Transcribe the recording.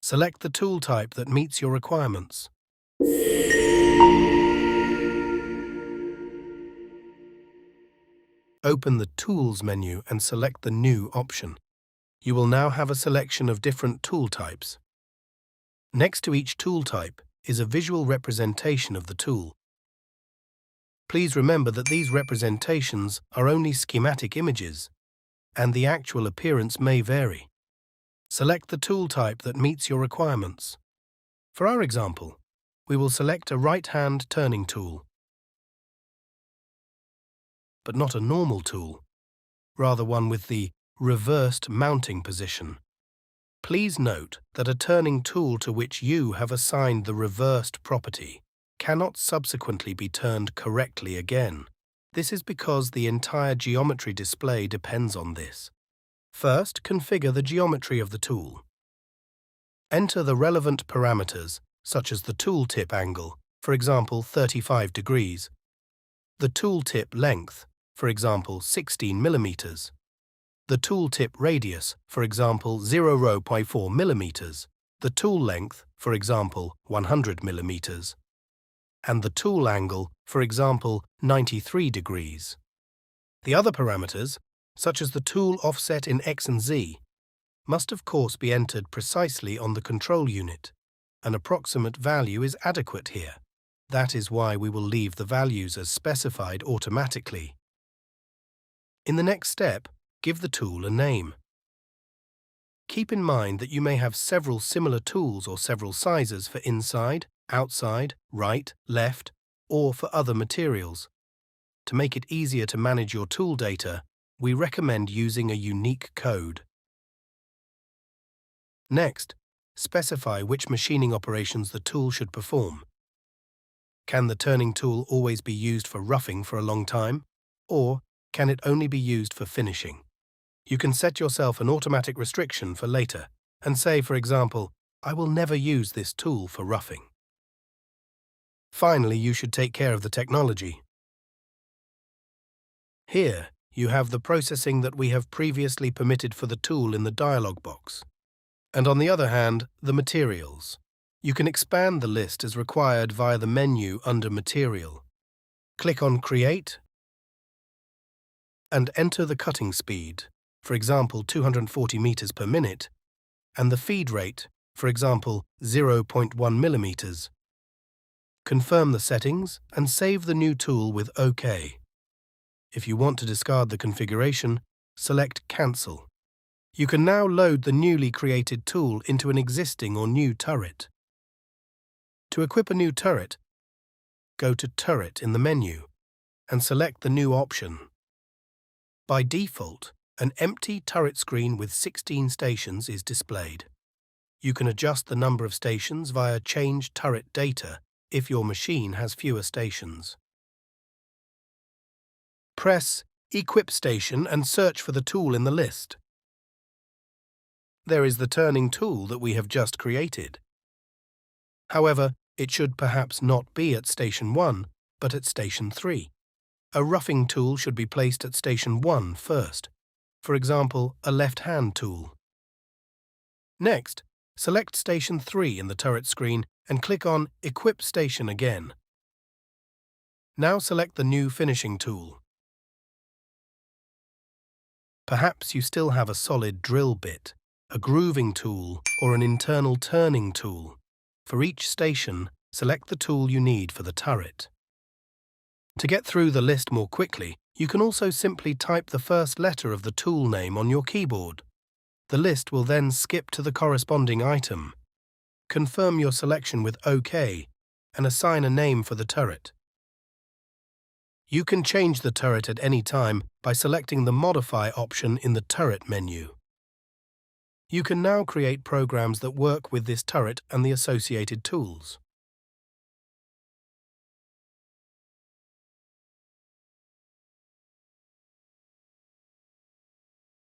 Select the tool type that meets your requirements. Open the Tools menu and select the New option. You will now have a selection of different tool types. Next to each tool type is a visual representation of the tool. Please remember that these representations are only schematic images, and the actual appearance may vary. Select the tool type that meets your requirements. For our example, we will select a right-hand turning tool, but not a normal tool, rather one with the reversed mounting position. Please note that a turning tool to which you have assigned the reversed property cannot subsequently be turned correctly again. This is because the entire geometry display depends on this. First, configure the geometry of the tool. Enter the relevant parameters, such as the tool tip angle, for example 35 degrees, the tool tip length, for example 16 millimeters, the tool tip radius, for example 0.4 mm, the tool length, for example 100 mm, and the tool angle, for example 93 degrees. The other parameters, such as the tool offset in X and Z, must of course be entered precisely on the control unit. An approximate value is adequate here. That is why we will leave the values as specified automatically. In the next step, give the tool a name. Keep in mind that you may have several similar tools or several sizes for inside, outside, right, left, or for other materials. To make it easier to manage your tool data, we recommend using a unique code. Next, specify which machining operations the tool should perform. Can the turning tool always be used for roughing for a long time, or can it only be used for finishing? You can set yourself an automatic restriction for later and say, for example, I will never use this tool for roughing. Finally, you should take care of the technology. Here, you have the processing that we have previously permitted for the tool in the dialog box. And on the other hand, the materials. You can expand the list as required via the menu under Material. Click on Create and enter the cutting speed, for example 240 meters per minute, and the feed rate, for example 0.1 millimeters. Confirm the settings and save the new tool with OK. If you want to discard the configuration, select Cancel. You can now load the newly created tool into an existing or new turret. To equip a new turret, go to Turret in the menu and select the new option. By default, an empty turret screen with 16 stations is displayed. You can adjust the number of stations via Change Turret Data if your machine has fewer stations. Press Equip Station and search for the tool in the list. There is the turning tool that we have just created. However, it should perhaps not be at Station 1, but at Station 3. A roughing tool should be placed at Station 1 first, for example, a left-hand tool. Next, select Station 3 in the turret screen and click on Equip Station again. Now select the new finishing tool. Perhaps you still have a solid drill bit, a grooving tool, or an internal turning tool. For each station, select the tool you need for the turret. To get through the list more quickly, you can also simply type the first letter of the tool name on your keyboard. The list will then skip to the corresponding item. Confirm your selection with OK and assign a name for the turret. You can change the turret at any time by selecting the Modify option in the Turret menu. You can now create programs that work with this turret and the associated tools.